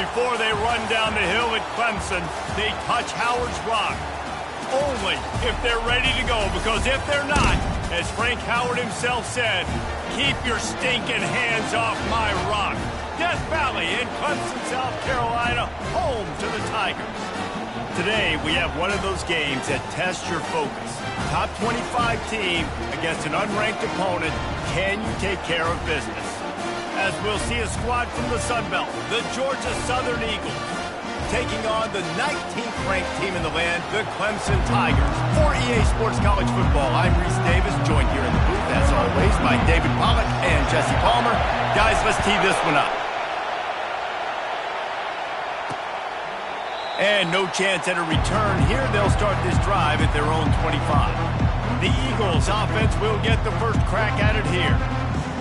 Before they run down the hill at Clemson, they touch Howard's rock. Only if they're ready to go, because if they're not, as Frank Howard himself said, keep your stinking hands off my rock. Death Valley in Clemson, South Carolina, home to the Tigers. Today, we have one of those games that tests your focus. Top 25 team against an unranked opponent. Can you take care of business? As we'll see a squad from the Sun Belt, the Georgia Southern Eagles, taking on the 19th ranked team in the land, the Clemson Tigers. For EA Sports College Football, I'm Reese Davis, joined here in the booth, as always, by David Pollack and Jesse Palmer. Guys, let's tee this one up. And no chance at a return here. They'll start this drive at their own 25. The Eagles offense will get the first crack at it here.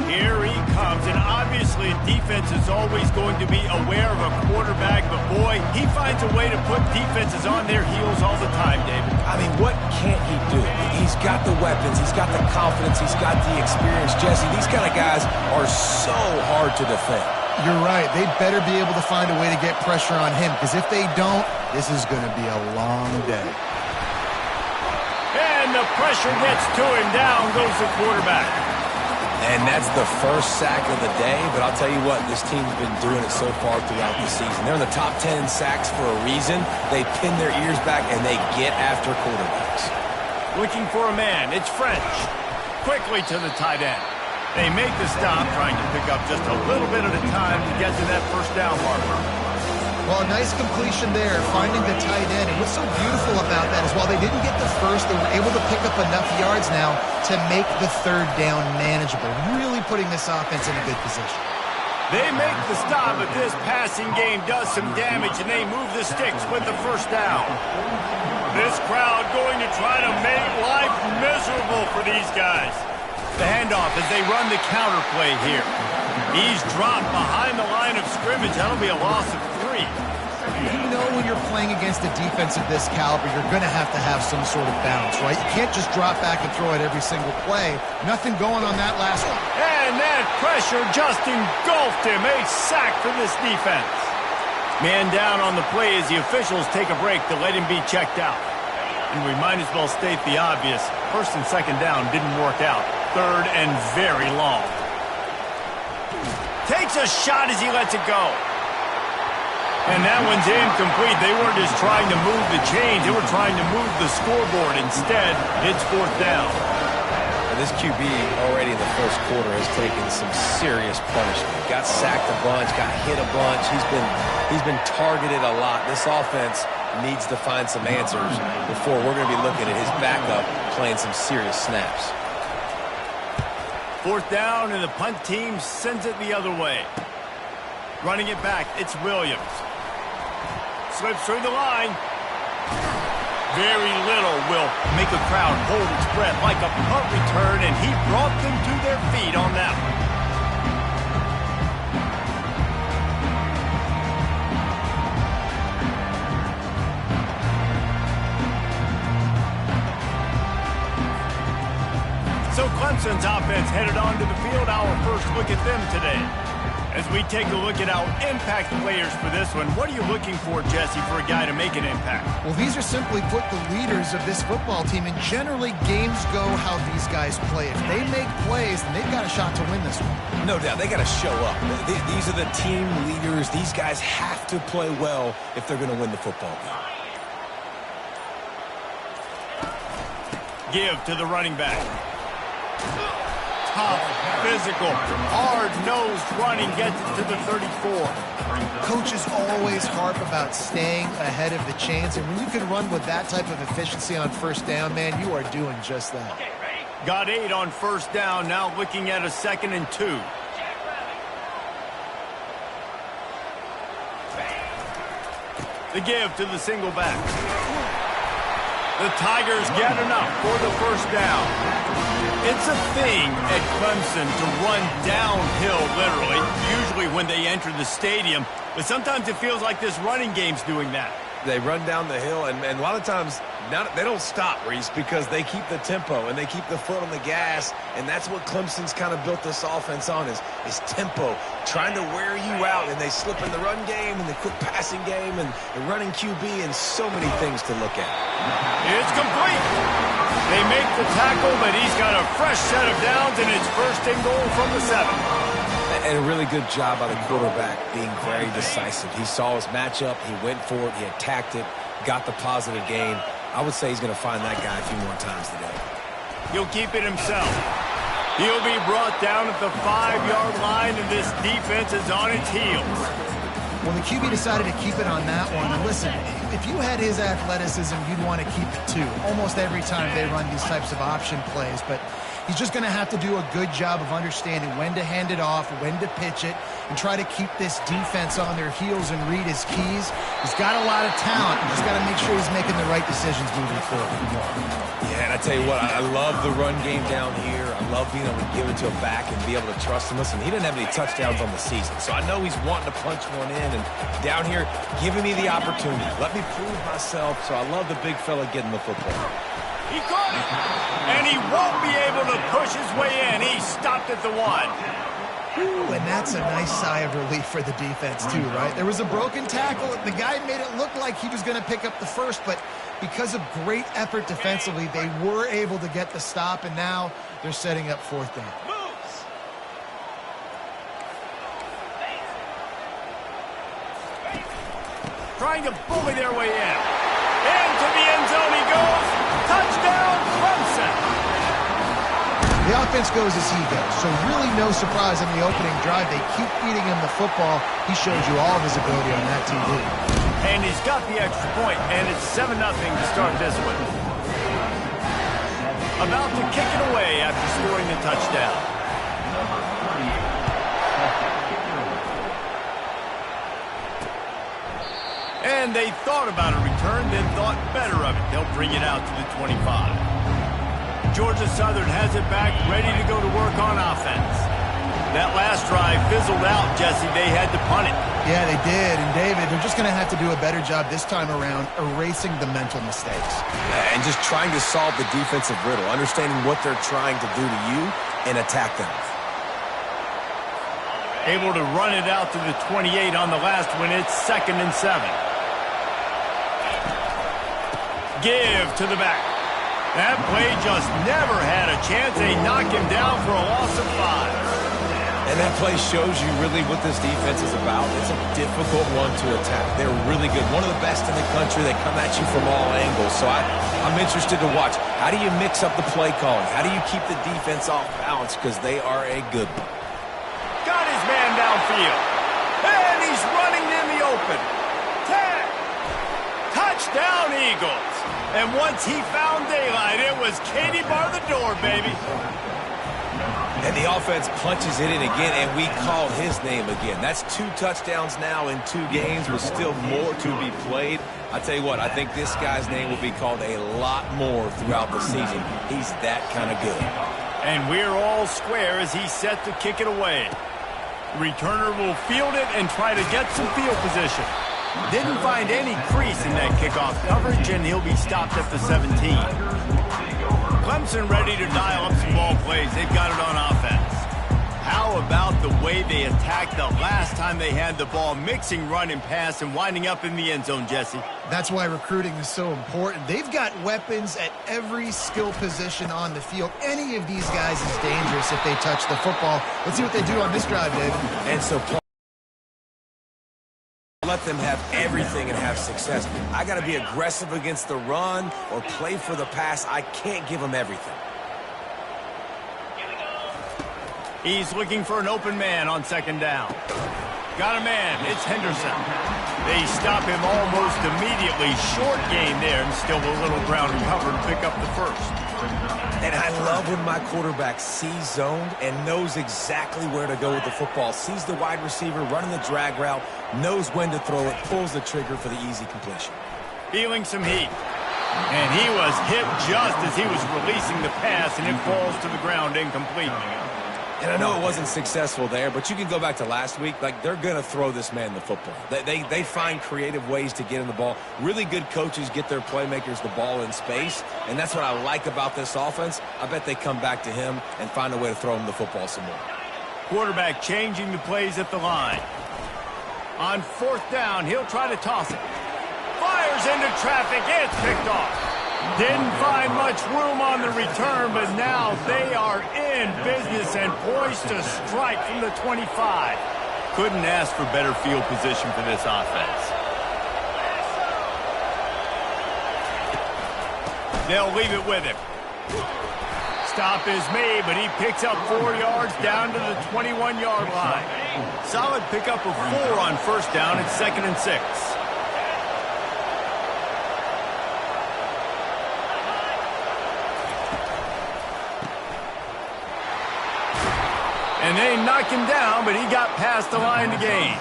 Here he comes, and obviously defense is always going to be aware of a quarterback, but boy, he finds a way to put defenses on their heels all the time, David. I mean, what can't he do? He's got the weapons, he's got the confidence, he's got the experience. Jesse, these kind of guys are so hard to defend. You're right. They better be able to find a way to get pressure on him, because if they don't, this is going to be a long day. And the pressure gets to him. Down goes the quarterback. And that's the first sack of the day, but I'll tell you what, this team's been doing it so far throughout the season. They're in the top 10 in sacks for a reason. They pin their ears back, and they get after quarterbacks. Looking for a man. It's French. Quickly to the tight end. They make the stop, trying to pick up just a little bit at a time to get to that first down marker. Well, a nice completion there, finding the tight end. And what's so beautiful about that is while they didn't get the first, they were able to pick up enough yards now to make the third down manageable, really putting this offense in a good position. They make the stop, but this passing game does some damage, and they move the sticks with the first down. This crowd going to try to make life miserable for these guys. The handoff as they run the counter play here. He's dropped behind the line of scrimmage. That'll be a loss of 3. You know when you're playing against a defense of this caliber, you're going to have some sort of balance, right? You can't just drop back and throw it every single play. Nothing going on that last one. And that pressure just engulfed him. A sack for this defense. Man down on the play as the officials take a break to let him be checked out. And we might as well state the obvious. First and second down didn't work out. Third and very long. Takes a shot as he lets it go. And that one's incomplete. They weren't just trying to move the chains. They were trying to move the scoreboard. Instead, it's fourth down. And this QB already in the first quarter has taken some serious punishment. Got sacked a bunch, got hit a bunch. He's been targeted a lot. This offense needs to find some answers before we're going to be looking at his backup playing some serious snaps. Fourth down, and the punt team sends it the other way. Running it back, it's Williams. Slips through the line. Very little will make a crowd hold its breath like a punt return, and he brought them to their feet on that one. So Clemson's offense headed onto the field. Our first look at them today. As we take a look at our impact players for this one, what are you looking for, Jesse, for a guy to make an impact? Well, these are simply put the leaders of this football team, and generally games go how these guys play. If they make plays, then they've got a shot to win this one. No doubt, they got to show up. These are the team leaders. These guys have to play well if they're going to win the football game. Give to the running back. Tough, physical, hard-nosed running gets it to the 34. Coaches always harp about staying ahead of the chains, and when you can run with that type of efficiency on first down, man, you are doing just that. Got 8 on first down, now looking at a 2nd and 2. The give to the single back. The Tigers get enough for the first down. It's a thing at Clemson to run downhill, literally, usually when they enter the stadium. But sometimes it feels like this running game's doing that. They run down the hill, and a lot of times they don't stop, Reese, because they keep the tempo and they keep the foot on the gas, and that's what Clemson's kind of built this offense on is tempo, trying to wear you out, and they slip in the run game and the quick passing game and the running QB and so many things to look at. It's complete. They make the tackle, but he's got a fresh set of downs, and it's first and goal from the 7. And a really good job by the quarterback being very decisive. He saw his matchup, he went for it, he attacked it, got the positive gain. I would say he's going to find that guy a few more times today. He'll keep it himself. He'll be brought down at the 5-yard line, and this defense is on its heels. Well, the QB decided to keep it on that one. And listen, if you had his athleticism, you'd want to keep it too. Almost every time they run these types of option plays. But he's just going to have to do a good job of understanding when to hand it off, when to pitch it, and try to keep this defense on their heels and read his keys. He's got a lot of talent. He's got to make sure he's making the right decisions moving forward. Yeah, and I tell you what, I love the run game down here. I love being able to give it to a back and be able to trust him. Listen, he didn't have any touchdowns on the season, so I know he's wanting to punch one in. And down here, giving me the opportunity. Let me prove myself, so I love the big fella getting the football. He caught it, and he won't be able to push his way in. He stopped at the 1. Ooh, and that's a nice sigh of relief for the defense, too, right? There was a broken tackle. The guy made it look like he was going to pick up the first, but because of great effort defensively, they were able to get the stop, and now they're setting up 4th down. Trying to bully their way in. Into the end zone he goes. Touchdown, Clemson. The offense goes as he goes, so really no surprise in the opening drive. They keep feeding him the football. He shows you all of his ability on that TV. And he's got the extra point, and it's 7-0 to start this one. About to kick it away after scoring the touchdown. And they thought about a return, then thought better of it. They'll bring it out to the 25. Georgia Southern has it back, ready to go to work on offense. That last drive fizzled out, Jesse. They had to punt it. Yeah, they did. And, David, they're just going to have to do a better job this time around erasing the mental mistakes. And just trying to solve the defensive riddle, understanding what they're trying to do to you and attack them. Able to run it out to the 28 on the last one. It's 2nd and 7. Give to the back. That play just never had a chance. They knock him down for a loss of 5. And that play shows you really what this defense is about. It's a difficult one to attack. They're really good. One of the best in the country. They come at you from all angles. So I'm interested to watch. How do you mix up the play calling? How do you keep the defense off balance? Because they are a good one. Got his man downfield. And he's running in the open. Tag. Touchdown, Eagles. And once he found daylight, it was Katie bar the door, baby. And the offense punches it in again, and we called his name again. That's 2 touchdowns now in 2 games with still more to be played. I tell you what, I think this guy's name will be called a lot more throughout the season. He's that kind of good. And we're all square as he's set to kick it away. Returner will field it and try to get some field position. Didn't find any crease in that kickoff coverage, and he'll be stopped at the 17. Clemson ready to dial up some ball plays. They've got it on offense. How about the way they attacked the last time they had the ball, mixing run and pass and winding up in the end zone, Jesse? That's why recruiting is so important. They've got weapons at every skill position on the field. Any of these guys is dangerous if they touch the football. Let's see what they do on this drive, David. And so let them have everything and have success. I got to be aggressive against the run or play for the pass. I can't give them everything. He's looking for an open man on 2nd down. Got a man. It's Henderson. They stop him almost immediately. Short gain there, and still a little ground recovered to pick up the first. And I love when my quarterback sees zoned and knows exactly where to go with the football. Sees the wide receiver running the drag route, knows when to throw it, pulls the trigger for the easy completion. Feeling some heat. And he was hit just as he was releasing the pass, and it falls to the ground incomplete. And I know it wasn't successful there, but you can go back to last week. Like, they're going to throw this man the football. They find creative ways to get him the ball. Really good coaches get their playmakers the ball in space, and that's what I like about this offense. I bet they come back to him and find a way to throw him the football some more. Quarterback changing the plays at the line. On 4th down, he'll try to toss it. Fires into traffic. It's picked off. Didn't find much room on the return, but now they are in business and poised to strike from the 25. Couldn't ask for better field position for this offense. They'll leave it with him. Stop is made, but he picks up 4 yards down to the 21-yard line. Solid pickup of 4 on 1st down. It's 2nd and 6. And they knock him down, but he got past the line to gain.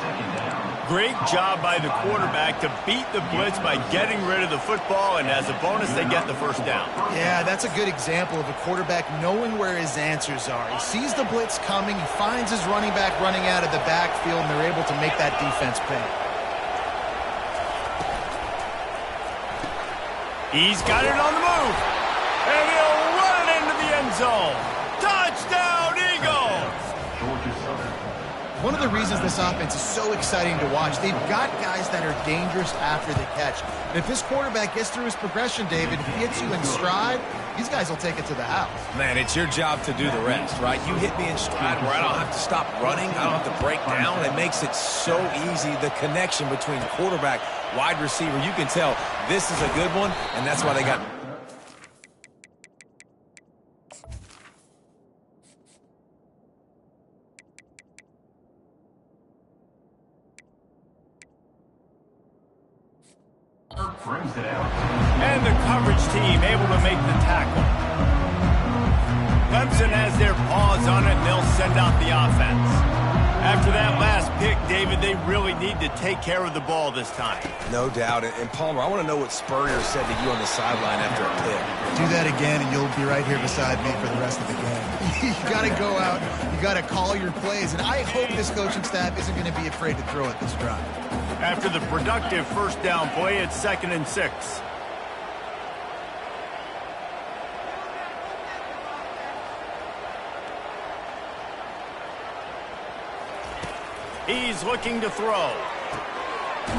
Great job by the quarterback to beat the blitz by getting rid of the football, and as a bonus, they get the 1st down. Yeah, that's a good example of a quarterback knowing where his answers are. He sees the blitz coming, he finds his running back running out of the backfield, and they're able to make that defense pay. He's got it on the move, and he'll run it into the end zone. Touchdown, Eagles! One of the reasons this offense is so exciting to watch, they've got guys that are dangerous after the catch. And if this quarterback gets through his progression, David, if he hits you in stride, these guys will take it to the house. Man, it's your job to do the rest, right? You hit me in stride where I don't have to stop running. I don't have to break down. It makes it so easy. The connection between quarterback, wide receiver, you can tell this is a good one, and that's why they got... And the coverage team able to make the tackle. Clemson has their paws on it, and they'll send out the offense. After that last pick, David, they really need to take care of the ball this time. No doubt. And Palmer, I want to know what Spurrier said to you on the sideline after a pick. Do that again, and you'll be right here beside me for the rest of the game. You got to go out. You got to call your plays, and I hope this coaching staff isn't going to be afraid to throw at this drive. After the productive 1st down play, it's 2nd and 6. He's looking to throw.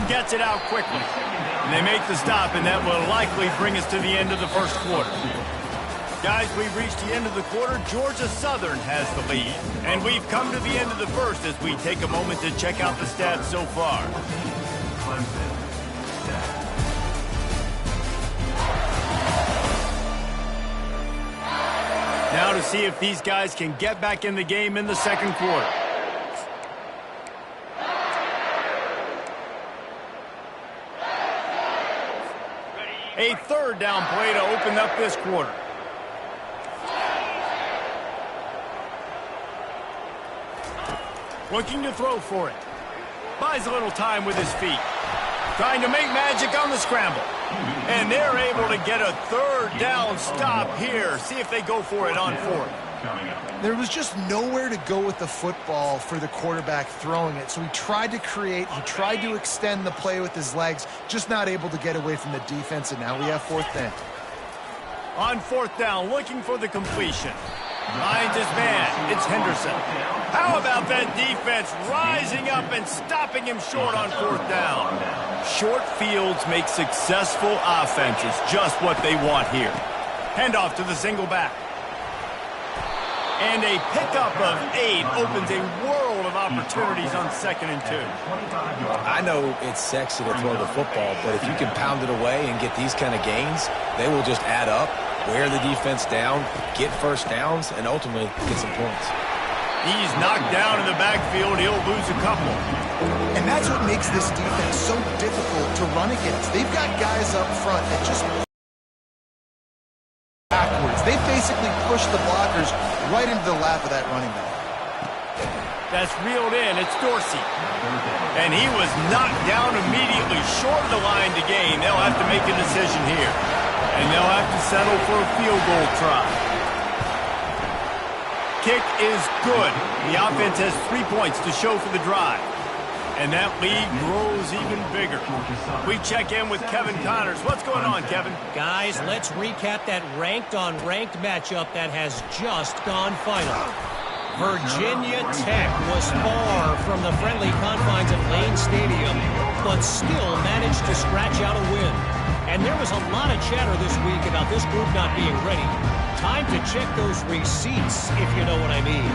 Gets it out quickly. And they make the stop, and that will likely bring us to the end of the 1st quarter. Guys, we've reached the end of the quarter. Georgia Southern has the lead. And we've come to the end of the 1st as we take a moment to check out the stats so far. Now to see if these guys can get back in the game in the 2nd quarter. A 3rd down play to open up this quarter. Looking to throw for it. Buys a little time with his feet. Trying to make magic on the scramble. And they're able to get a 3rd down stop here. See if they go for it on 4th. There was just nowhere to go with the football for the quarterback throwing it. So he tried to create, he tried to extend the play with his legs, just not able to get away from the defense, and now we have 4th down. On 4th down, looking for the completion. Finds his man. It's Henderson. How about that defense rising up and stopping him short on 4th down? Short fields make successful offenses just what they want here. Handoff to the single back. And a pickup of 8 opens a world of opportunities on 2nd and 2. I know it's sexy to throw the football, but if you can pound it away and get these kind of gains, they will just add up, wear the defense down, get 1st downs, and ultimately get some points. He's knocked down in the backfield. He'll lose a couple. And that's what makes this defense so difficult to run against. They've got guys up front that just backwards. They basically push the blockers right into the lap of that running back. That's reeled in. It's Dorsey. And he was knocked down immediately short of the line to gain. They'll have to make a decision here. And they'll have to settle for a field goal try. kick is good. The offense has 3 points to show for the drive. And that lead grows even bigger. We check in with Kevin Connors. What's going on, Kevin? Guys, let's recap that ranked-on-ranked matchup that has just gone final. Virginia Tech was far from the friendly confines of Lane Stadium, but still managed to scratch out a win. And there was a lot of chatter this week about this group not being ready. Time to check those receipts, if you know what I mean.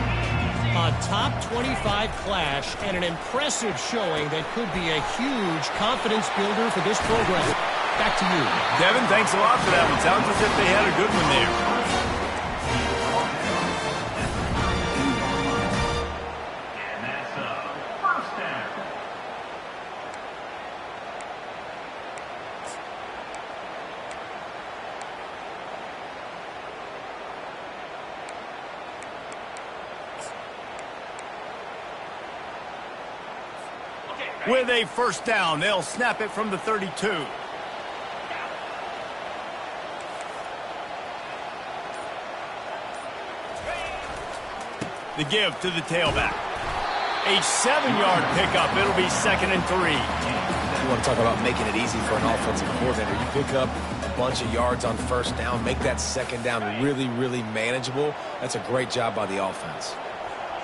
A top 25 clash and an impressive showing that could be a huge confidence builder for this program. Back to you. Devin, thanks a lot for that one. Sounds as if they had a good one there. With a first down, they'll snap it from the 32. The give to the tailback. A 7-yard pickup. It'll be 2nd and 3. You want to talk about making it easy for an offensive coordinator. You pick up a bunch of yards on first down, make that second down really, really manageable. That's a great job by the offense.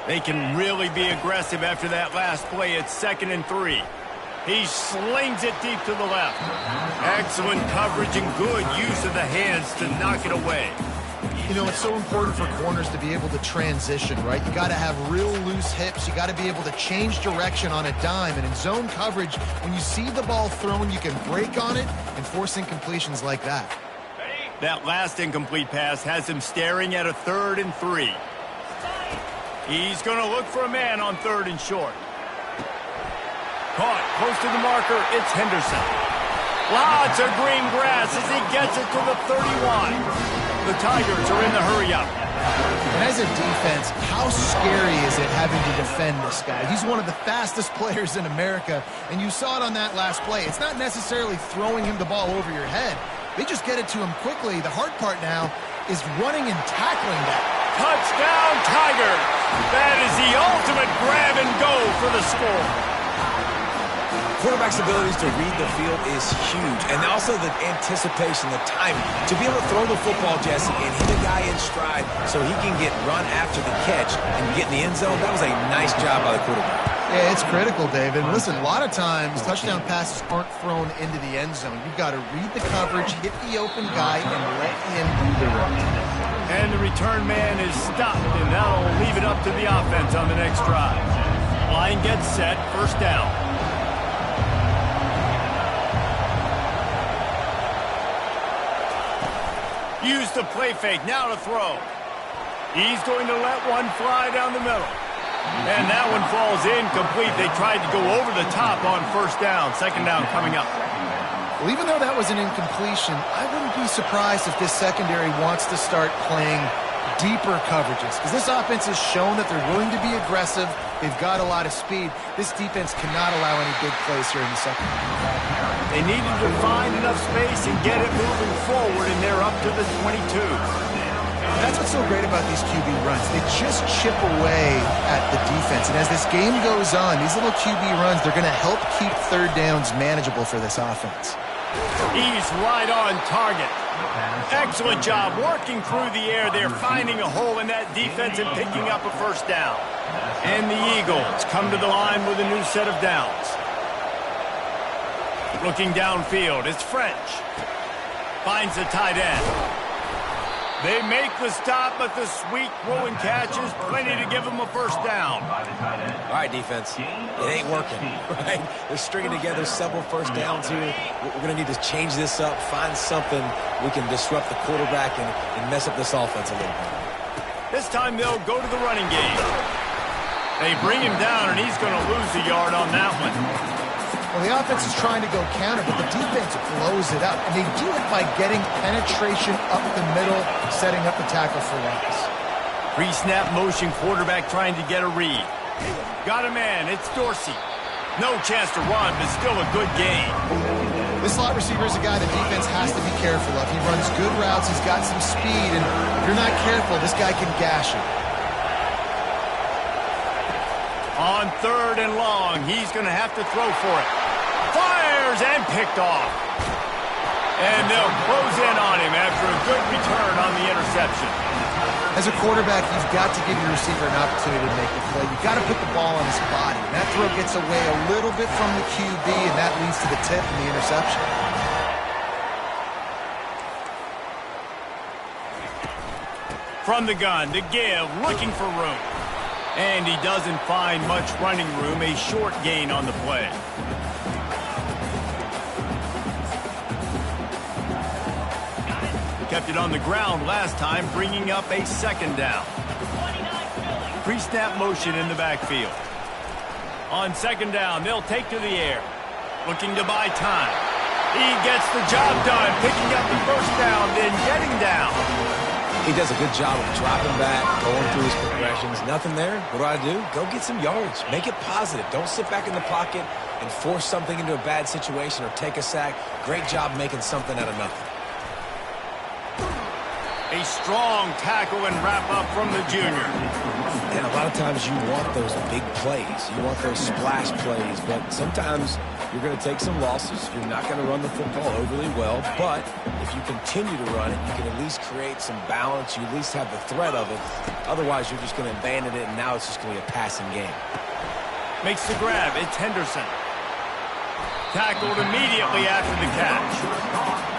They can really be aggressive after that last play. It's 2nd and 3. He slings it deep to the left. Excellent coverage and good use of the hands to knock it away. You know, it's so important for corners to be able to transition, right? You got to have real loose hips. You got to be able to change direction on a dime. And in zone coverage, when you see the ball thrown, you can break on it and force incompletions like that. That last incomplete pass has him staring at a 3rd and 3. He's going to look for a man on 3rd and short. Caught close to the marker. It's Henderson. Lots of green grass as he gets it to the 31. The Tigers are in the hurry-up. And as a defense, how scary is it having to defend this guy? He's one of the fastest players in America, and you saw it on that last play. It's not necessarily throwing him the ball over your head. They just get it to him quickly. The hard part now is running and tackling that. Touchdown, Tigers! That is the ultimate grab and go for the score. Quarterback's abilities to read the field is huge, and also the anticipation, the timing. To be able to throw the football, Jesse, and hit a guy in stride so he can get run after the catch and get in the end zone, that was a nice job by the quarterback. Yeah, it's critical, David. Listen, a lot of times touchdown passes aren't thrown into the end zone. You've got to read the coverage, hit the open guy, and let him do the rest. And the return man is stopped, and that'll leave it up to the offense on the next drive. Line gets set, first down. Use the play fake, now to throw. He's going to let one fly down the middle. And that one falls incomplete. They tried to go over the top on first down. Second down coming up. Well, even though that was an incompletion, I wouldn't be surprised if this secondary wants to start playing deeper coverages, because this offense has shown that they're willing to be aggressive. They've got a lot of speed. This defense cannot allow any big plays here in the second half. They needed to find enough space and get it moving forward, and they're up to the 22. That's what's so great about these QB runs. They just chip away at the defense. And as this game goes on, these little QB runs, they're going to help keep third downs manageable for this offense. He's right on target. Excellent job working through the air. They're finding a hole in that defense and picking up a first down. And the Eagles come to the line with a new set of downs. Looking downfield, it's French. Finds the tight end. They make the stop, but the sweet throw and catch is plenty to give them a first down. All right, defense. It ain't working, right? They're stringing together several first downs here. We're going to need to change this up, find something we can disrupt the quarterback and mess up this offense a little bit. This time they'll go to the running game. They bring him down, and he's going to lose a yard on that one. Well, the offense is trying to go counter, but the defense blows it up. And they do it by getting penetration up the middle, setting up the tackle for loss. Pre-snap motion, quarterback trying to get a read. Got a man, it's Dorsey. No chance to run, but still a good game. This slot receiver is a guy the defense has to be careful of. He runs good routes, he's got some speed, and if you're not careful, this guy can gash it. On 3rd and long, he's going to have to throw for it. Fires and picked off. And they'll close in on him after a good return on the interception. As a quarterback, you've got to give your receiver an opportunity to make the play. You've got to put the ball on his body. And that throw gets away a little bit from the QB, and that leads to the tip and the interception. From the gun, to give, looking for room. And he doesn't find much running room, a short gain on the play. Kept it on the ground last time, bringing up a 2nd down. Pre-snap motion in the backfield. On 2nd down, they'll take to the air. Looking to buy time. He gets the job done, picking up the 1st down, then getting down. He does a good job of dropping back, going through his progressions. Nothing there. What do? Go get some yards. Make it positive. Don't sit back in the pocket and force something into a bad situation or take a sack. Great job making something out of nothing. A strong tackle and wrap-up from the junior. And a lot of times you want those big plays. You want those splash plays. But sometimes you're going to take some losses. You're not going to run the football overly well. But if you continue to run it, you can at least create some balance. You at least have the threat of it. Otherwise, you're just going to abandon it, and now it's just going to be a passing game. Makes the grab. It's Henderson. Tackled immediately after the catch.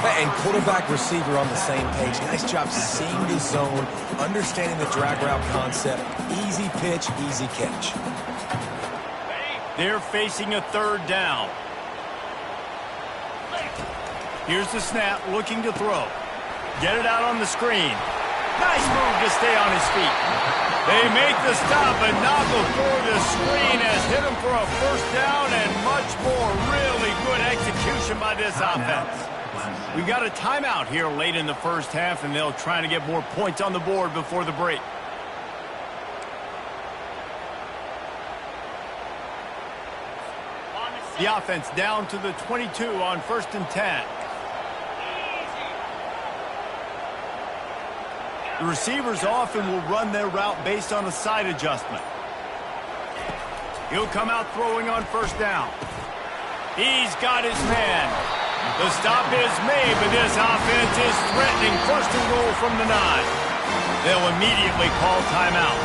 And quarterback receiver on the same page. Nice job seeing the zone, understanding the drag route concept. Easy pitch, easy catch. They're facing a 3rd down. Here's the snap, looking to throw. Get it out on the screen. Nice move to stay on his feet. They make the stop, and not before the screen has hit him for a 1st down and much more. Really good execution by this offense. We've got a timeout here late in the 1st half, and they'll try to get more points on the board before the break. The offense down to the 22 on 1st and 10. The receivers often will run their route based on a side adjustment. He'll come out throwing on 1st down. He's got his man. The stop is made, but this offense is threatening 1st and goal from the 9. They'll immediately call timeout.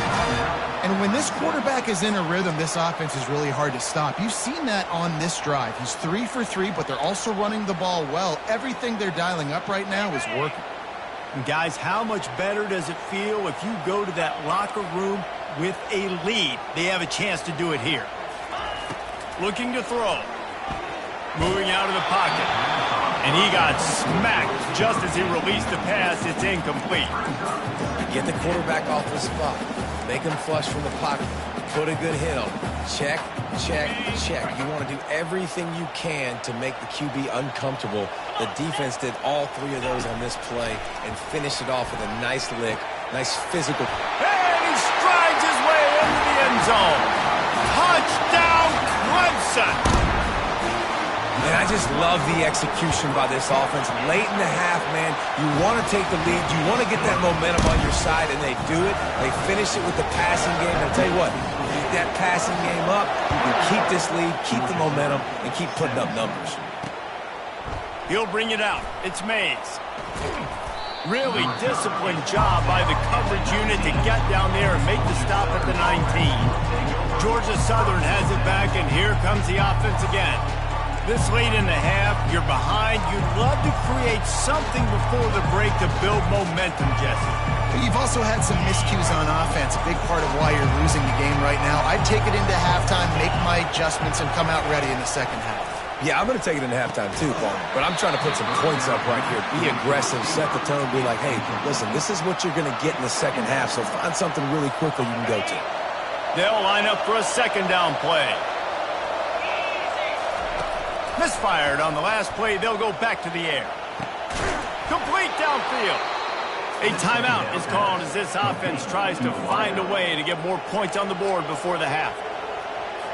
And when this quarterback is in a rhythm, this offense is really hard to stop. You've seen that on this drive. He's 3 for 3, but they're also running the ball well. Everything they're dialing up right now is working. And guys, how much better does it feel if you go to that locker room with a lead? They have a chance to do it here. Looking to throw. Moving out of the pocket. And he got smacked just as he released the pass. It's incomplete. Get the quarterback off the spot. Make him flush from the pocket. Put a good hit on him. Check, check, check. You want to do everything you can to make the QB uncomfortable. The defense did all 3 of those on this play and finished it off with a nice lick. Nice physical. And he strides his way into the end zone. Touchdown, Clemson. And I just love the execution by this offense. Late in the half, man, you want to take the lead. You want to get that momentum on your side, and they do it. They finish it with the passing game. And I'll tell you what, you keep that passing game up, you can keep this lead, keep the momentum, and keep putting up numbers. He'll bring it out. It's Mays. Really disciplined job by the coverage unit to get down there and make the stop at the 19. Georgia Southern has it back, and here comes the offense again. This late in the half, you're behind. You'd love to create something before the break to build momentum, Jesse. You've also had some miscues on offense, a big part of why you're losing the game right now. I'd take it into halftime, make my adjustments, and come out ready in the 2nd half. Yeah, I'm going to take it into halftime too, Paul. But I'm trying to put some points up right here. Be aggressive, set the tone, be like, hey, listen, this is what you're going to get in the 2nd half, so find something really quickly you can go to. They'll line up for a 2nd down play. Misfired on the last play. They'll go back to the air. Complete downfield. A timeout is called as this offense tries to find a way to get more points on the board before the half.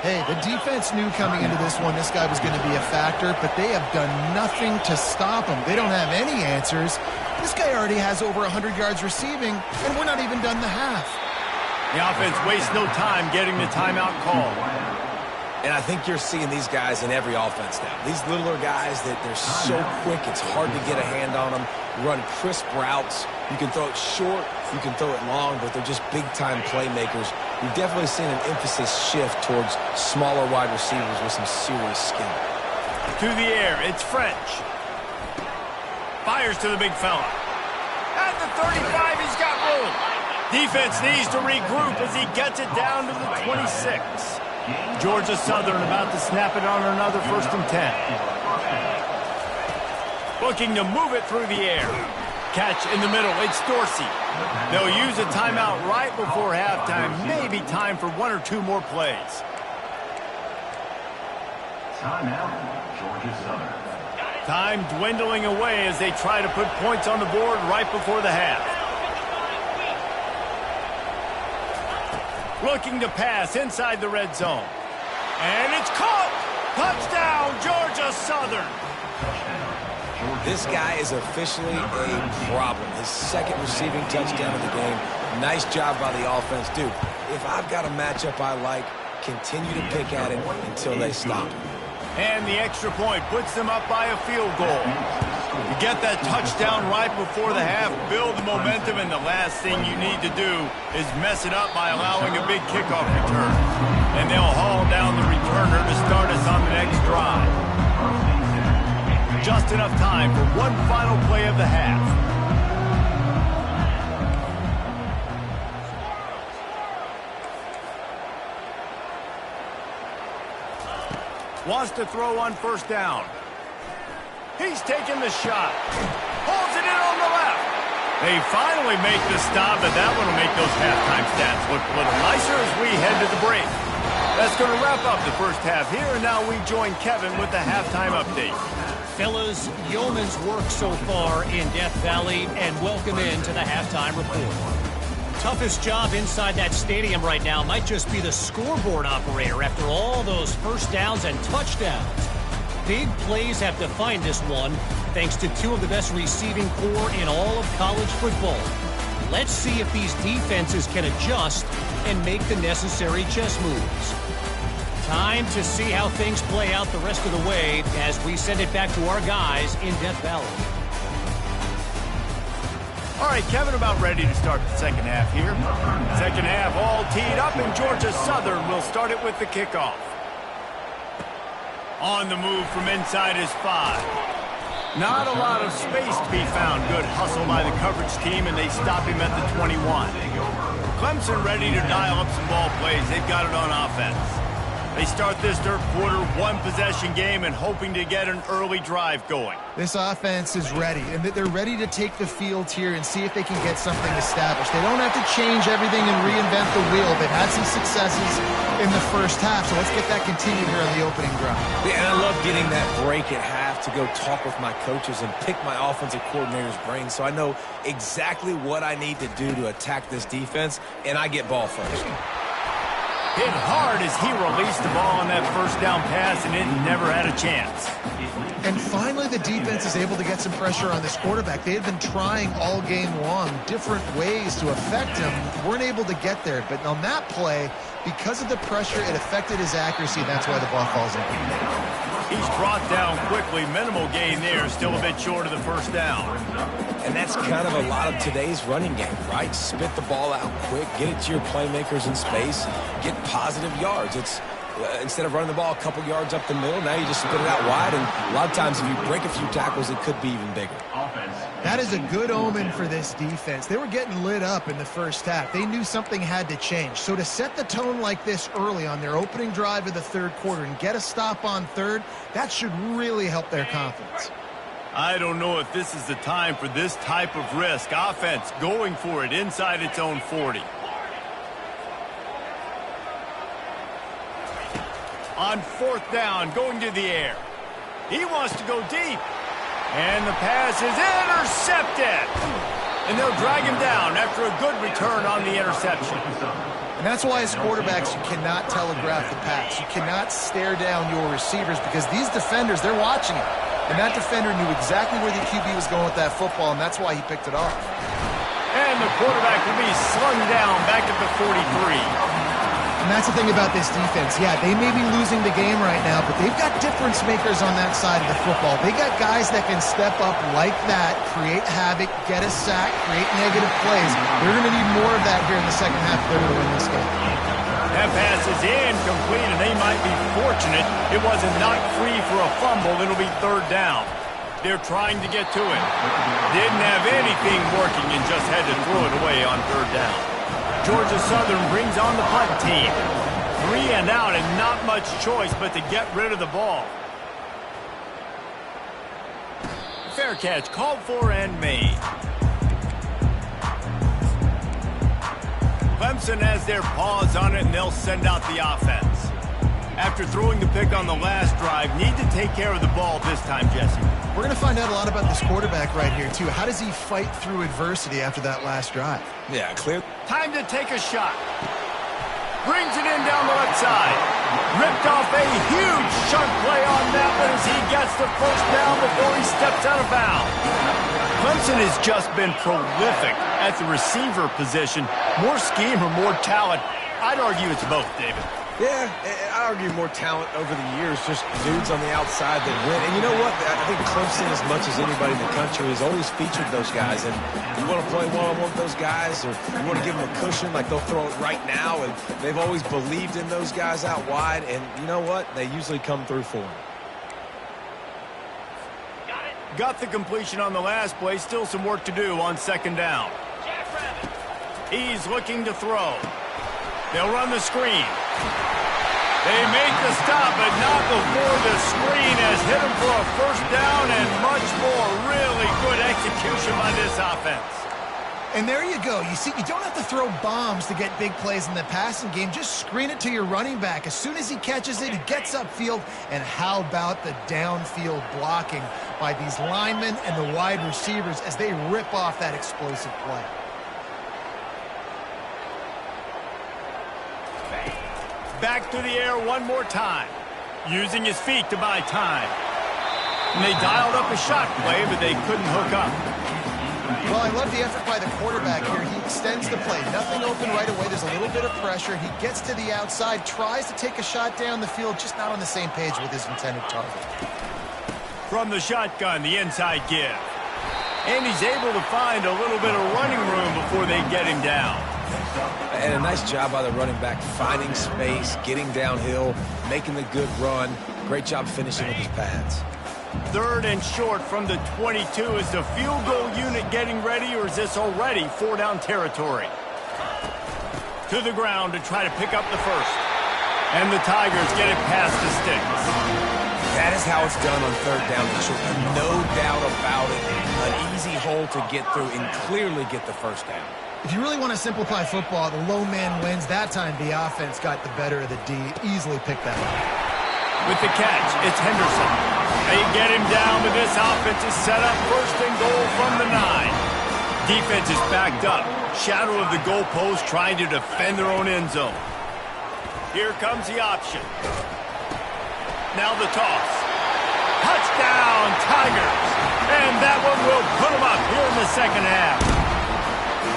Hey, the defense knew coming into this one this guy was going to be a factor, but they have done nothing to stop him. They don't have any answers. This guy already has over 100 yards receiving, and we're not even done the half. The offense wastes no time getting the timeout called. And I think you're seeing these guys in every offense now. These littler guys that they're so quick, it's hard to get a hand on them. Run crisp routes. You can throw it short, you can throw it long, but they're just big-time playmakers. We've definitely seen an emphasis shift towards smaller wide receivers with some serious skill. To the air, it's French. Fires to the big fella. At the 35, he's got room. Defense needs to regroup as he gets it down to the 26. Georgia Southern about to snap it on another 1st and 10. Looking to move it through the air. Catch in the middle, it's Dorsey. They'll use a timeout right before halftime. Maybe time for 1 or 2 more plays. Timeout, Georgia Southern. Time dwindling away as they try to put points on the board right before the half. Looking to pass inside the red zone. And it's caught! Touchdown, Georgia Southern! This guy is officially a problem. His 2nd receiving touchdown of the game. Nice job by the offense. Dude, if I've got a matchup I like, continue to pick at it until they stop him. And the extra point puts them up by a field goal. You get that touchdown right before the half, build the momentum, and the last thing you need to do is mess it up by allowing a big kickoff return. And they'll haul down the returner to start us on the next drive. Just enough time for one final play of the half. Wants to throw on 1st down. He's taking the shot. Holds it in on the left. They finally make the stop, but that one will make those halftime stats look a little nicer as we head to the break. That's going to wrap up the first half here, and now we join Kevin with the halftime update. Fellas, yeoman's work so far in Death Valley, and welcome into the halftime report. Toughest job inside that stadium right now might just be the scoreboard operator after all those 1st downs and touchdowns. Big plays have defined this one, thanks to 2 of the best receiving corps in all of college football. Let's see if these defenses can adjust and make the necessary chess moves. Time to see how things play out the rest of the way as we send it back to our guys in Death Valley. All right, Kevin, about ready to start the second half here. Second half all teed up, and Georgia Southern will start it with the kickoff. On the move from inside his 5. Not a lot of space to be found. Good hustle by the coverage team, and they stop him at the 21. Clemson ready to dial up some ball plays. They've got it on offense. They start this third quarter, 1-possession game, and hoping to get an early drive going. This offense is ready, and they're ready to take the field here and see if they can get something established. They don't have to change everything and reinvent the wheel. They've had some successes in the first half, so let's get that continued here on the opening drive. Yeah, and I love getting that break at half to go talk with my coaches and pick my offensive coordinator's brain so I know exactly what I need to do to attack this defense, and I get ball first. Hit hard as he released the ball on that 1st down pass, and it never had a chance. And finally, the defense is able to get some pressure on this quarterback. They had been trying all game long different ways to affect him. Weren't able to get there. But on that play, because of the pressure, it affected his accuracy, and that's why the ball falls in. He's brought down quickly. Minimal gain there. Still a bit short of the 1st down. And that's kind of a lot of today's running game, right? Spit the ball out quick, get it to your playmakers in space, get positive yards. It's instead of running the ball a couple yards up the middle, now you just spit it out wide, and a lot of times if you break a few tackles, it could be even bigger. That is a good omen for this defense. They were getting lit up in the first half. They knew something had to change. So to set the tone like this early on their opening drive of the third quarter and get a stop on third, that should really help their confidence. I don't know if this is the time for this type of risk. Offense going for it inside its own 40. On 4th down, going to the air. He wants to go deep. And the pass is intercepted. And they'll drag him down after a good return on the interception. And that's why as quarterbacks, you cannot telegraph the pass. You cannot stare down your receivers because these defenders, they're watching it. And that defender knew exactly where the QB was going with that football, and that's why he picked it off. And the quarterback will be slung down back at the 43. And that's the thing about this defense. Yeah, they may be losing the game right now, but they've got difference makers on that side of the football. They got guys that can step up like that, create havoc, get a sack, create negative plays. They're going to need more of that here in the second half if they're going to win this game. That pass is incomplete, and they might be fortunate it wasn't knocked free for a fumble. It'll be third down. They're trying to get to it. Didn't have anything working and just had to throw it away on third down. Georgia Southern brings on the punt team. 3 and out and not much choice but to get rid of the ball. Fair catch called for and made. Clemson has their paws on it and they'll send out the offense. After throwing the pick on the last drive, need to take care of the ball this time, Jesse. We're going to find out a lot about this quarterback right here, too. How does he fight through adversity after that last drive? Yeah, clear. Time to take a shot. Brings it in down the left side. Ripped off a huge chunk play on that one as he gets the first down before he steps out of bounds. Clemson has just been prolific at the receiver position. More scheme or more talent? I'd argue it's both, David. Yeah, I argue more talent over the years, just dudes on the outside that win. And you know what? I think Clemson, as much as anybody in the country, has always featured those guys. And you want to play one-on-one with those guys, or you want to give them a cushion, like they'll throw it right now. And they've always believed in those guys out wide. And you know what? They usually come through for them. Got the completion on the last play. Still some work to do on second down. He's looking to throw. They'll run the screen. They make the stop, but not before the screen has hit them for a first down and much more. Really good execution by this offense. And there you go. You see, you don't have to throw bombs to get big plays in the passing game. Just screen it to your running back. As soon as he catches it, he gets upfield. And how about the downfield blocking by these linemen and the wide receivers as they rip off that explosive play? Back to the air one more time. Using his feet to buy time. And they dialed up a shot play, but they couldn't hook up. Well, I love the effort by the quarterback here. He extends the play. Nothing open right away. There's a little bit of pressure. He gets to the outside, tries to take a shot down the field, just not on the same page with his intended target. From the shotgun, the inside give. And he's able to find a little bit of running room before they get him down. And a nice job by the running back, finding space, getting downhill, making the good run. Great job finishing with his pads. Third and short from the 22. Is the field goal unit getting ready, or is this already four-down territory? To the ground to try to pick up the first. And the Tigers get it past the sticks. That is how it's done on third down and short. No doubt about it. An easy hole to get through and clearly get the first down. If you really want to simplify football, the low man wins. That time the offense got the better of the D. Easily picked that up. With the catch, it's Henderson. They get him down, but this offense is set up first and goal from the 9. Defense is backed up. Shadow of the goalpost trying to defend their own end zone. Here comes the option. Now the toss. Touchdown, Tigers. And that one will put them up here in the second half.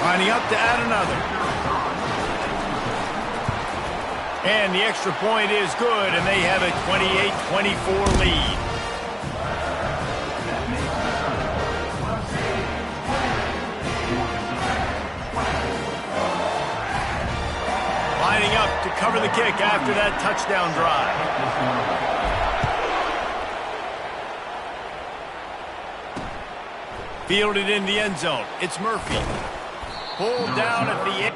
Lining up to add another. And the extra point is good, and they have a 28-24 lead. Lining up to cover the kick after that touchdown drive. Fielded in the end zone. It's Murphy. Pulled down at the end.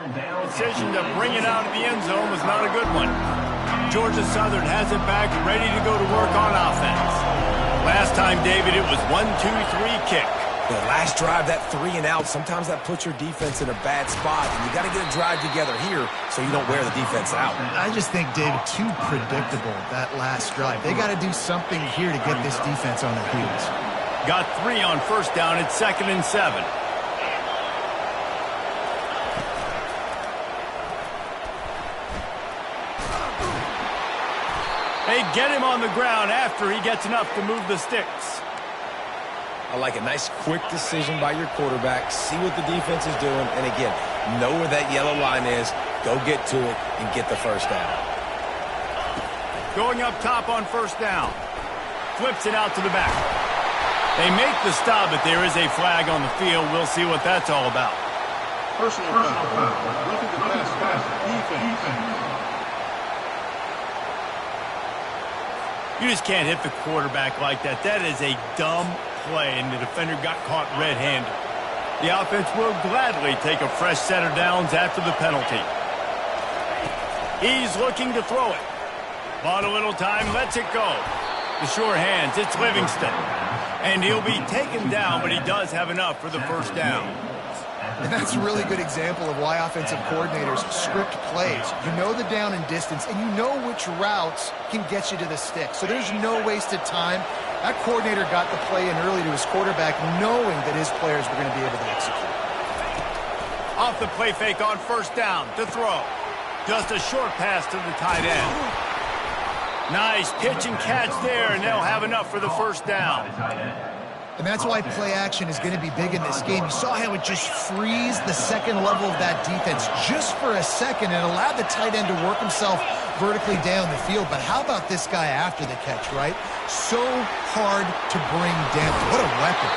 Decision to bring it out of the end zone was not a good one. Georgia Southern has it back, ready to go to work on offense. Last time, David, it was 1-2-3 kick. The last drive, that 3 and out, sometimes that puts your defense in a bad spot, and you got to get a drive together here so you don't wear the defense out. I just think, David, too predictable, that last drive. They got to do something here to get this defense on their heels. Got 3 on first down at 2nd and 7. They get him on the ground after he gets enough to move the sticks. I like a nice quick decision by your quarterback. See what the defense is doing. And again, know where that yellow line is. Go get to it and get the first down. Going up top on first down. Flips it out to the back. They make the stop, but there is a flag on the field. We'll see what that's all about. Personal foul. Roughing the passer. Defense. You just can't hit the quarterback like that. That is a dumb play, and the defender got caught red-handed. The offense will gladly take a fresh set of downs after the penalty. He's looking to throw it. Bought a little time, lets it go. The sure hands, it's Livingston. And he'll be taken down, but he does have enough for the first down. And that's a really good example of why offensive coordinators script plays. You know the down and distance, and you know which routes can get you to the stick. So there's no wasted time. That coordinator got the play in early to his quarterback, knowing that his players were going to be able to execute. Off the play fake on first down to throw. Just a short pass to the tight end. Nice pitch and catch there, and they'll have enough for the first down. And that's why play action is going to be big in this game. You saw how it just frees the second level of that defense just for a second and allowed the tight end to work himself vertically down the field. But how about this guy after the catch, right? So hard to bring down. What a weapon.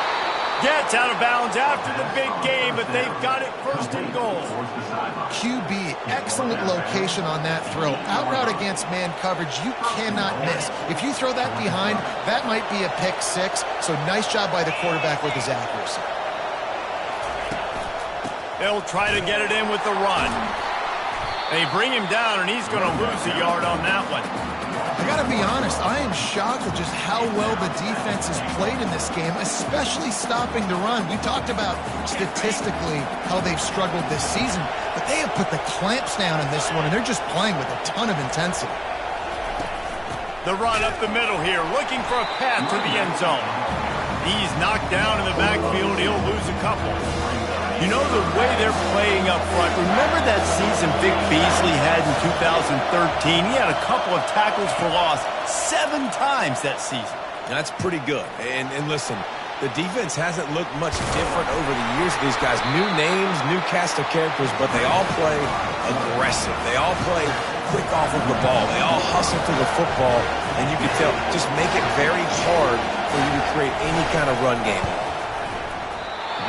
Gets out of bounds after the big game, but they've got it first and goal. QB, excellent location on that throw. Out route against man coverage, you cannot miss. If you throw that behind, that might be a pick 6. So nice job by the quarterback with his accuracy. They'll try to get it in with the run. They bring him down, and he's going to lose a yard on that one. I got to be honest, I am shocked at just how well the defense has played in this game, especially stopping the run. We talked about statistically how they've struggled this season, but they have put the clamps down in this one, and they're just playing with a ton of intensity. The run up the middle here, looking for a path to the end zone. He's knocked down in the backfield. He'll lose a couple. You know the way they're playing up front. Remember that season Vic Beasley had in 2013? He had a couple of tackles for loss 7 times that season. That's pretty good. And listen, the defense hasn't looked much different over the years. These guys, new names, new cast of characters, but they all play aggressive. They all play quick off of the ball. They all hustle to the football, and you can tell, just make it very hard for you to create any kind of run game.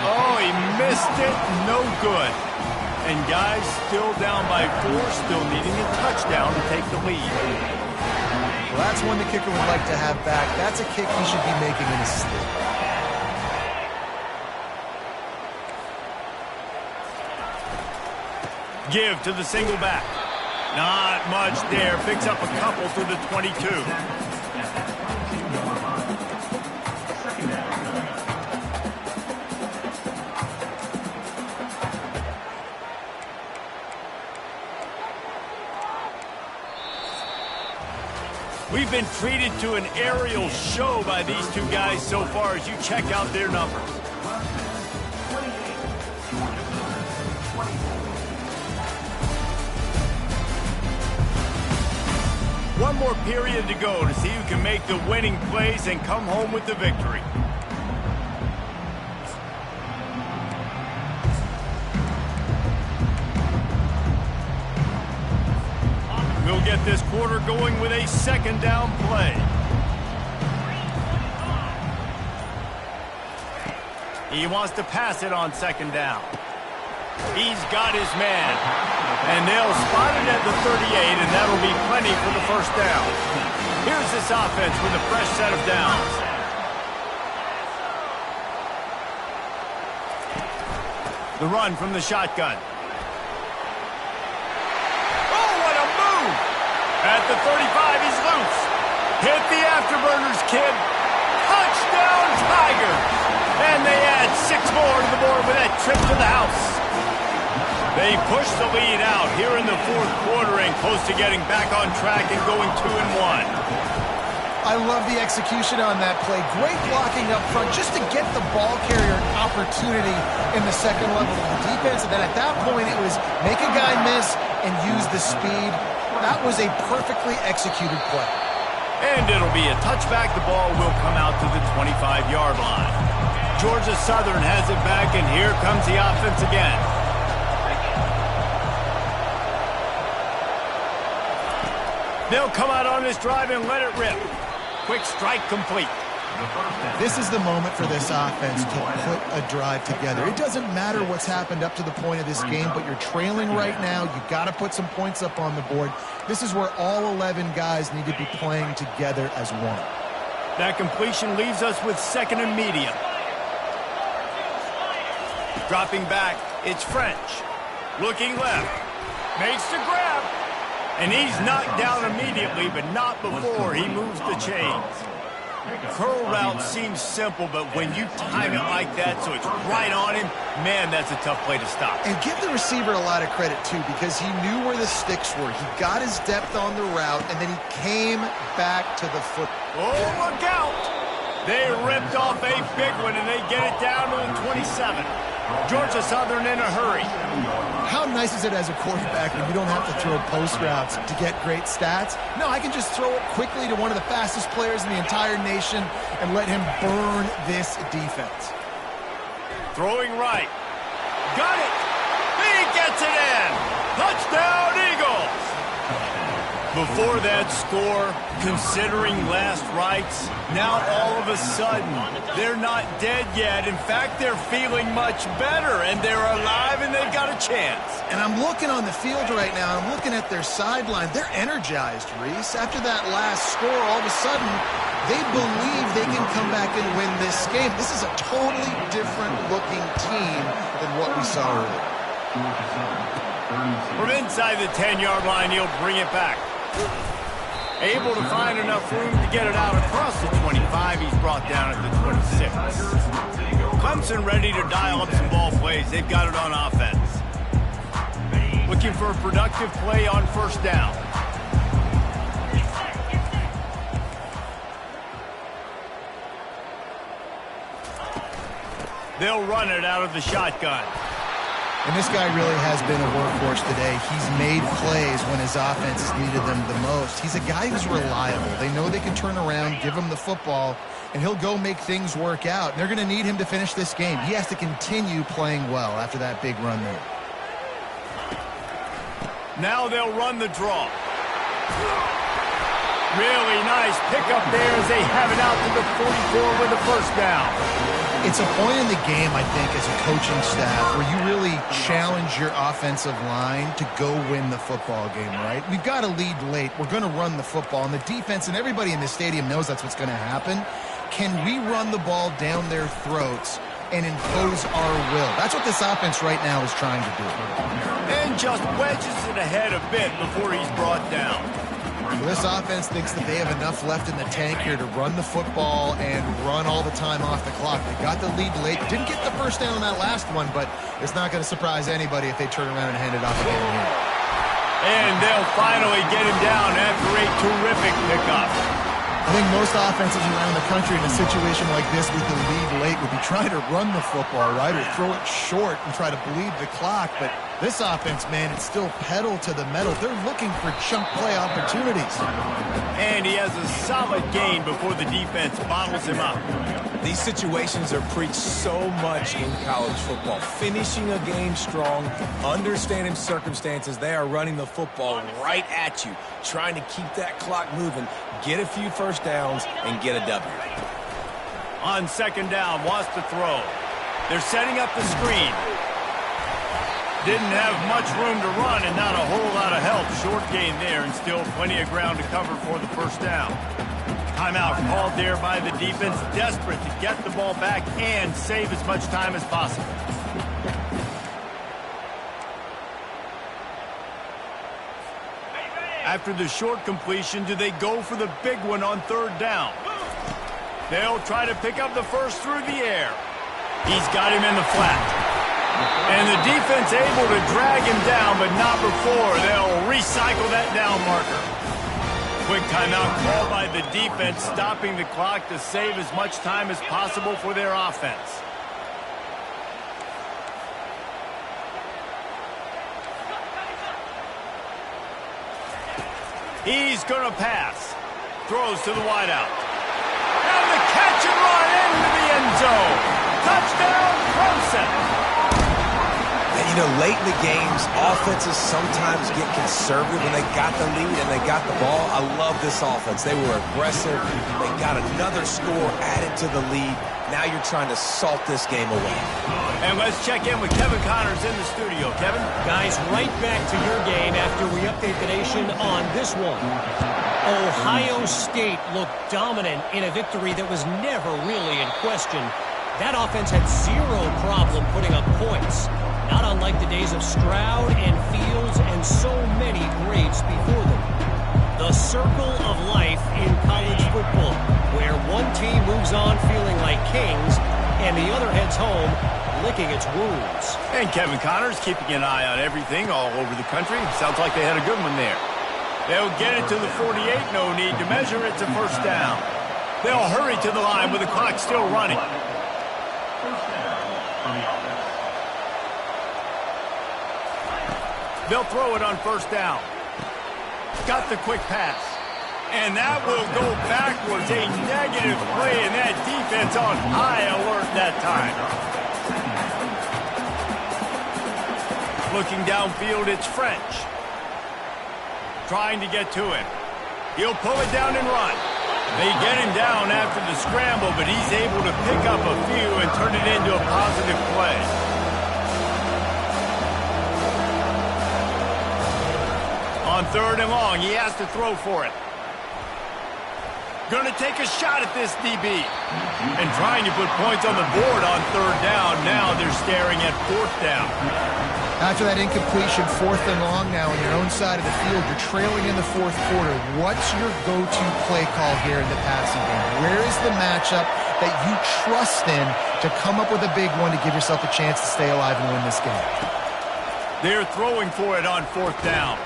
Oh, he missed it. No good. And guys still down by 4, still needing a touchdown to take the lead. Well, that's one the kicker would like to have back. That's a kick he should be making in his sleep. Give to the single back. Not much there. Picks up a couple to the 22. We've been treated to an aerial show by these two guys so far as you check out their numbers. One more period to go to see who can make the winning plays and come home with the victory. We'll get this quarter going with a second down play. He wants to pass it on second down. He's got his man. And they'll spot it at the 38, and that'll be plenty for the first down. Here's this offense with a fresh set of downs. The run from the shotgun. the 35. He's loose. Hit the afterburners, kid. Touchdown, Tigers. And they add 6 more to the board with that trip to the house. They push the lead out here in the fourth quarter and close to getting back on track and going 2-1. I love the execution on that play. Great blocking up front just to get the ball carrier an opportunity in the second level of the defense. And then at that point, it was make a guy miss and use the speed. That was a perfectly executed play. And it'll be a touchback. The ball will come out to the 25-yard line. Georgia Southern has it back, and here comes the offense again. They'll come out on this drive and let it rip. Quick strike complete. This is the moment for this offense to put a drive together. It doesn't matter what's happened up to the point of this game, but you're trailing right now. You've got to put some points up on the board. This is where all 11 guys need to be playing together as one. That completion leaves us with 2nd and medium. Dropping back, it's French. Looking left. Makes the grab. And he's knocked down immediately, but not before he moves the chains. Curl route seems simple, but when you time it like that so it's right on him, man, that's a tough play to stop. And give the receiver a lot of credit, too, because he knew where the sticks were. He got his depth on the route, and then he came back to the foot. Oh, look out! They ripped off a big one, and they get it down to the 27. Georgia Southern in a hurry. How nice is it as a quarterback when you don't have to throw post routes to get great stats? No, I can just throw it quickly to one of the fastest players in the entire nation and let him burn this defense. Throwing right. Got it. He gets it in. Touchdown, Eagles. Before that score, considering last rites, now all of a sudden, they're not dead yet. In fact, they're feeling much better, and they're alive, and they've got a chance. And I'm looking on the field right now, I'm looking at their sideline. They're energized, Reese. After that last score, all of a sudden, they believe they can come back and win this game. This is a totally different-looking team than what we saw earlier. From inside the 10-yard line, he'll bring it back. Able to find enough room to get it out across the 25. He's brought down at the 26. Clemson ready to dial up some ball plays. They've got it on offense. Looking for a productive play on first down. They'll run it out of the shotgun. And this guy really has been a workhorse today. He's made plays when his offense has needed them the most. He's a guy who's reliable. They know they can turn around, give him the football, and he'll go make things work out. And they're going to need him to finish this game. He has to continue playing well after that big run there. Now they'll run the draw. Really nice pickup there as they have it out to the 44 with the first down. It's a point in the game, I think, as a coaching staff where you really challenge your offensive line to go win the football game, right? We've got to lead late. We're going to run the football, and the defense and everybody in the stadium knows that's what's going to happen. Can we run the ball down their throats and impose our will? That's what this offense right now is trying to do. And just wedges it ahead a bit before he's brought down. This offense thinks that they have enough left in the tank here to run the football and run all the time off the clock. They got the lead late. Didn't get the first down on that last one, but it's not going to surprise anybody if they turn around and hand it off again here. And they'll finally get him down after a terrific pickup. I think most offenses around the country in a situation like this with the lead late would be trying to run the football, right, or throw it short and try to bleed the clock. But this offense, man, it's still pedal to the metal. They're looking for chunk play opportunities. And he has a solid gain before the defense bottles him up. These situations are preached so much in college football. Finishing a game strong, understanding circumstances. They are running the football right at you, trying to keep that clock moving, get a few first downs, and get a W. On second down, wants to throw. They're setting up the screen. Didn't have much room to run and not a whole lot of help. Short gain there and still plenty of ground to cover for the first down. Timeout called there by the defense, desperate to get the ball back and save as much time as possible. After the short completion, do they go for the big one on third down? They'll try to pick up the first through the air. He's got him in the flat. And the defense able to drag him down, but not before they'll recycle that down marker. Quick timeout called by the defense, stopping the clock to save as much time as possible for their offense. He's going to pass. Throws to the wideout. And the catch and run into the end zone. Touchdown, Clemson. And, you know, late in the games, offenses sometimes get conservative when they got the lead and they got the ball. I love this offense. They were aggressive. They got another score added to the lead. Now you're trying to salt this game away. And let's check in with Kevin Connors in the studio. Kevin? Guys, right back to your game after we update the nation on this one. Ohio State looked dominant in a victory that was never really in question. That offense had zero problem putting up points. Not unlike the days of Stroud and Fields and so many greats before them. The circle of life in college football, where one team moves on feeling like kings and the other heads home licking its wounds. And Kevin Connors keeping an eye on everything all over the country. Sounds like they had a good one there. They'll get it to the 48, no need to measure. It's a first down. They'll hurry to the line with the clock still running. They'll throw it on first down. Got the quick pass. And that will go backwards. A negative play, and that defense on high alert that time. Looking downfield, it's French. Trying to get to him. He'll pull it down and run. They get him down after the scramble, but he's able to pick up a few and turn it into a positive play. On third and long, he has to throw for it. Going to take a shot at this DB. And trying to put points on the board on third down. Now they're staring at fourth down. After that incompletion, fourth and long now on your own side of the field, you're trailing in the fourth quarter. What's your go-to play call here in the passing game? Where is the matchup that you trust in to come up with a big one to give yourself a chance to stay alive and win this game? They're throwing for it on fourth down.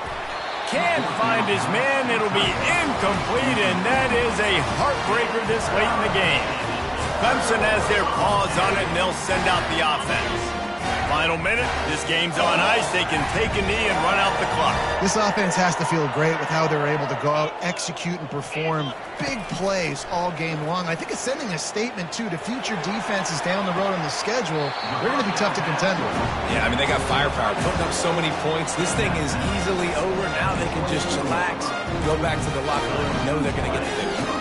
Can't find his man. It'll be incomplete, and that is a heartbreaker this late in the game. Clemson has their paws on it, and they'll send out the offense. Final minute, this game's on ice. They can take a knee and run out the clock. This offense has to feel great with how they're able to go out, execute, and perform big plays all game long. I think it's sending a statement, too, to future defenses down the road on the schedule. They're going to be tough to contend with. Yeah, I mean, they got firepower, putting up so many points. This thing is easily over. Now they can just chillax, go back to the locker room, and know they're going to get the victory.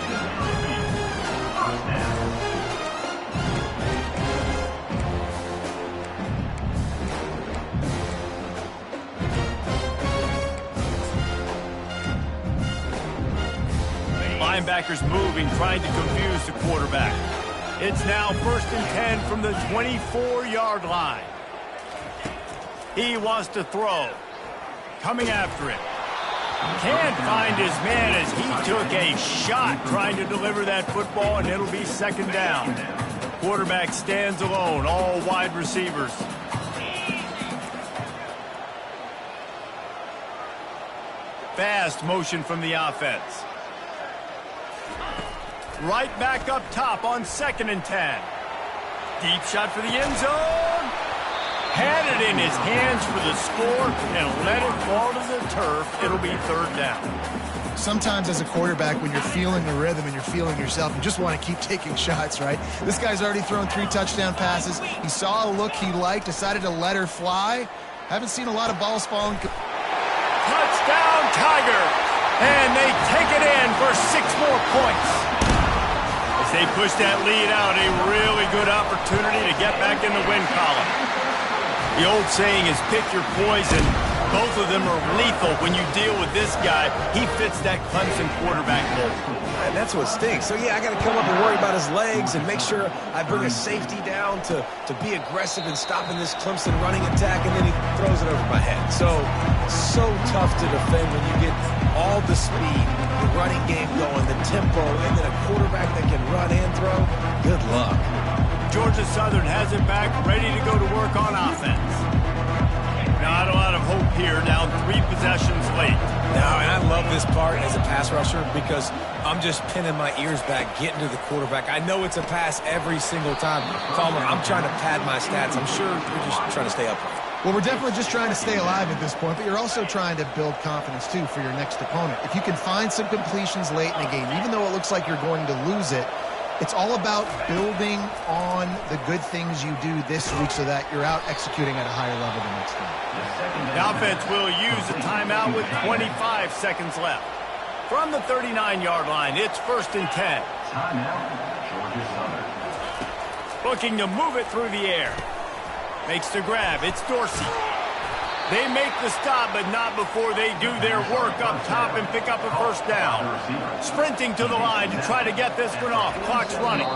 Linebackers moving, trying to confuse the quarterback. It's now 1st and 10 from the 24-yard line. He wants to throw. Coming after it. Can't find his man as he took a shot trying to deliver that football, and it'll be second down. Quarterback stands alone, all wide receivers. Fast motion from the offense. Right back up top on 2nd and 10. Deep shot for the end zone. Had it in his hands for the score and let it fall to the turf. It'll be third down. Sometimes as a quarterback, when you're feeling the rhythm and you're feeling yourself, you just want to keep taking shots, right? This guy's already thrown 3 touchdown passes. He saw a look he liked, decided to let her fly. Haven't seen a lot of balls falling. Touchdown, Tiger. And they take it in for 6 more points. As they push that lead out, a really good opportunity to get back in the win column. The old saying is pick your poison. Both of them are lethal when you deal with this guy. He fits that Clemson quarterback mold. And that's what stinks. So, yeah, I got to come up and worry about his legs and make sure I bring a safety down to be aggressive in stopping this Clemson running attack, and then he throws it over my head. So tough to defend when you get all the speed, the running game going, the tempo, and then a quarterback that can run and throw. Good luck. Georgia Southern has it back, ready to go to work on offense. Not a lot of hope here, down 3 possessions late. No, and I love this part as a pass rusher because I'm just pinning my ears back, getting to the quarterback. I know it's a pass every single time. Palmer, I'm trying to pad my stats. I'm sure you're just trying to stay upright. Well, we're definitely just trying to stay alive at this point, but you're also trying to build confidence, too, for your next opponent. If you can find some completions late in the game, even though it looks like you're going to lose it, it's all about building on the good things you do this week so that you're out executing at a higher level the next time. The offense will use a timeout with 25 seconds left. From the 39-yard line, it's 1st and 10. Timeout, Georgia Southern. Looking to move it through the air. Makes the grab. It's Dorsey. They make the stop, but not before they do their work up top and pick up a 1st down. Sprinting to the line to try to get this one off. Clock's running.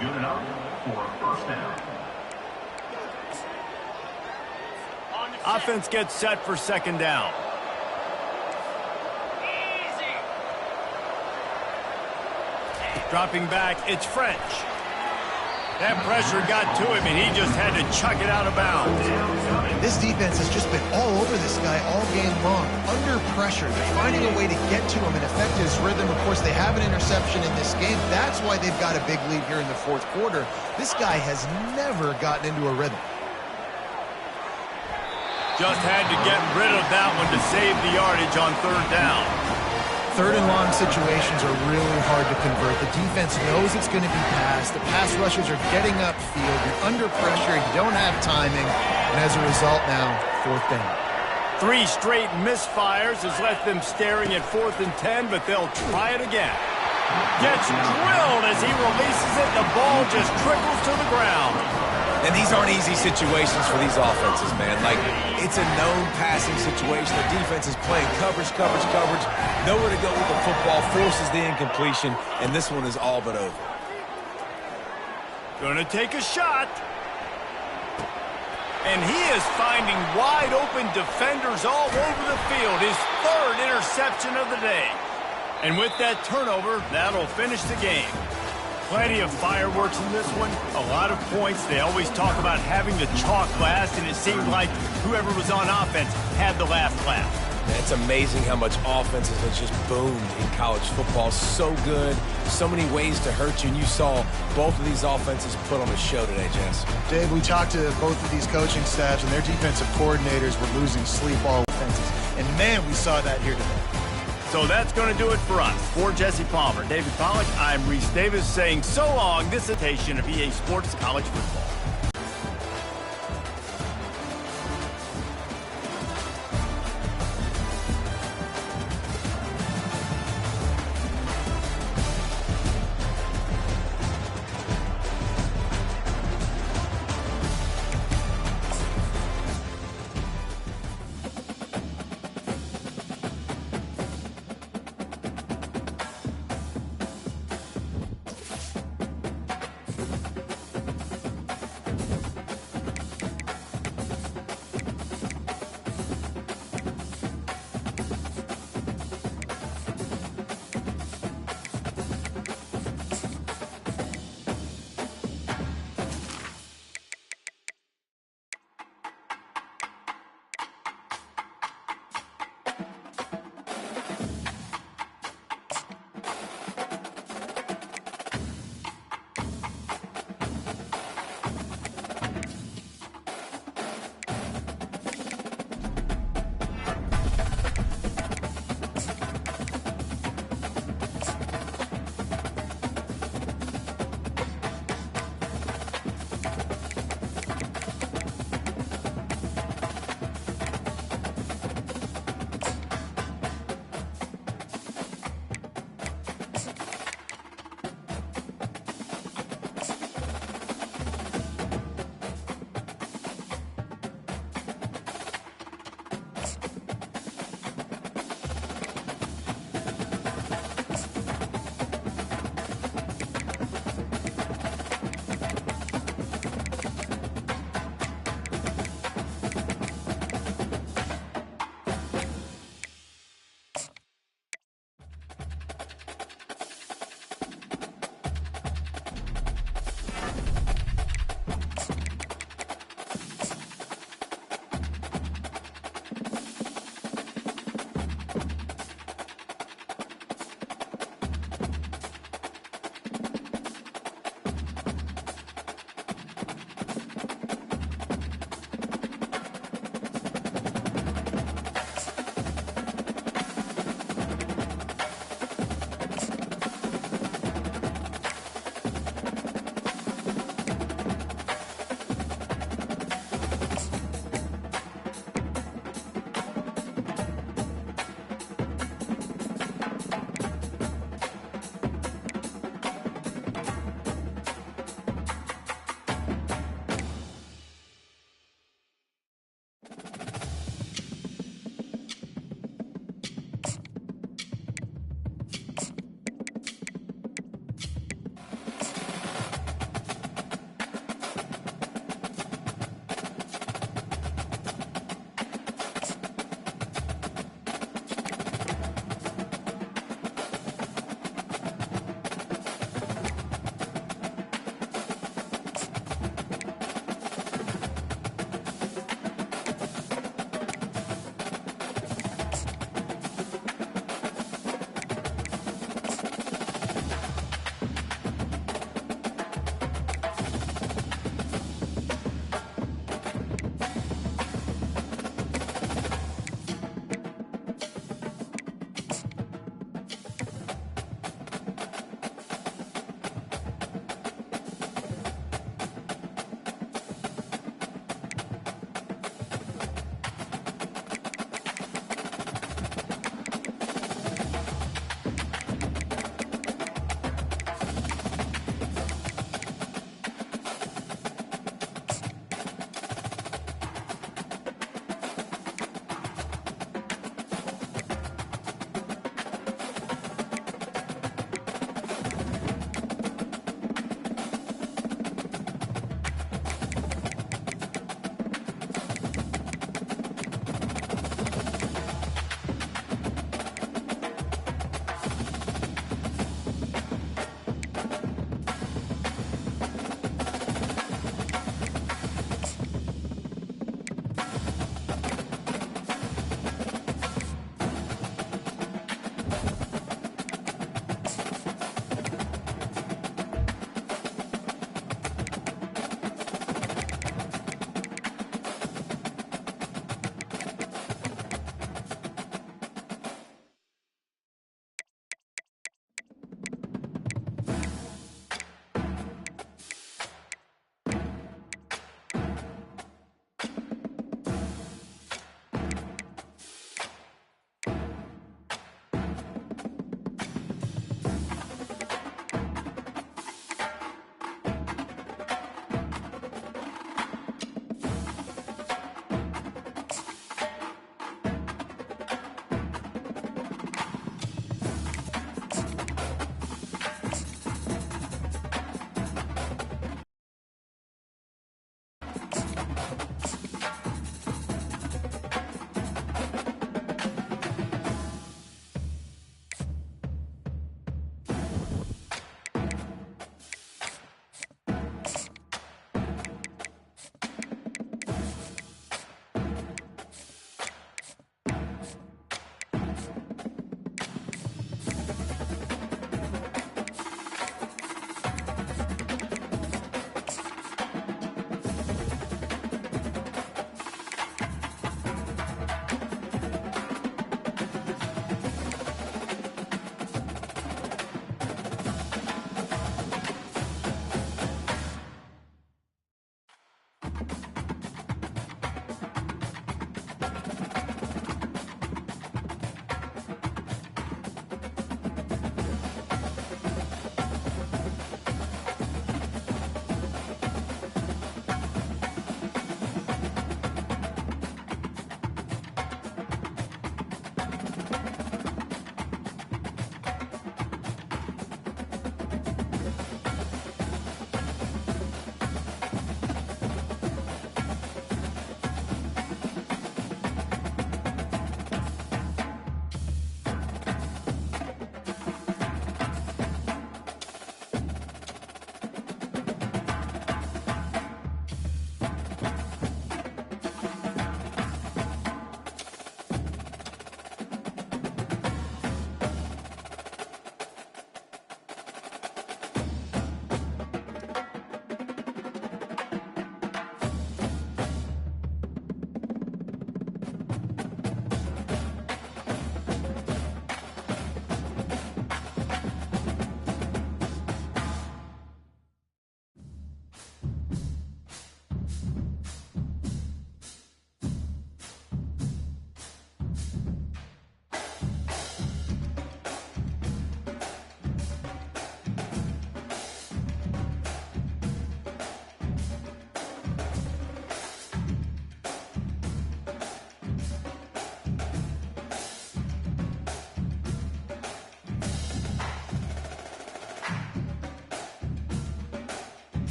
Good enough for a 1st down. Offense gets set for 2nd down. Dropping back, it's French. That pressure got to him, and he just had to chuck it out of bounds. This defense has just been all over this guy all game long. Under pressure, they're finding a way to get to him and affect his rhythm. Of course, they have an interception in this game. That's why they've got a big lead here in the 4th quarter. This guy has never gotten into a rhythm. Just had to get rid of that one to save the yardage on 3rd down. 3rd and long situations are really hard to convert. The defense knows it's going to be passed. The pass rushers are getting upfield. You're under pressure. You don't have timing. And as a result now, 4th down. 3 straight misfires has left them staring at 4th and 10, but they'll try it again. Gets drilled as he releases it. The ball just trickles to the ground. And these aren't easy situations for these offenses, man. Like, it's a known passing situation. The defense is playing coverage. Nowhere to go with the football, forces the incompletion, and this one is all but over. Gonna take a shot. And he is finding wide-open defenders all over the field. His 3rd interception of the day. And with that turnover, that'll finish the game. Plenty of fireworks in this one, a lot of points. They always talk about having the chalk last, and it seemed like whoever was on offense had the last laugh. It's amazing how much offenses have just boomed in college football. So good, so many ways to hurt you, and you saw both of these offenses put on a show today, Jess. Dave, we talked to both of these coaching staffs, and their defensive coordinators were losing sleep all offenses. And, man, we saw that here today. So that's going to do it for us. For Jesse Palmer, David Pollack, I'm Reese Davis saying so long. This edition of EA Sports College Football.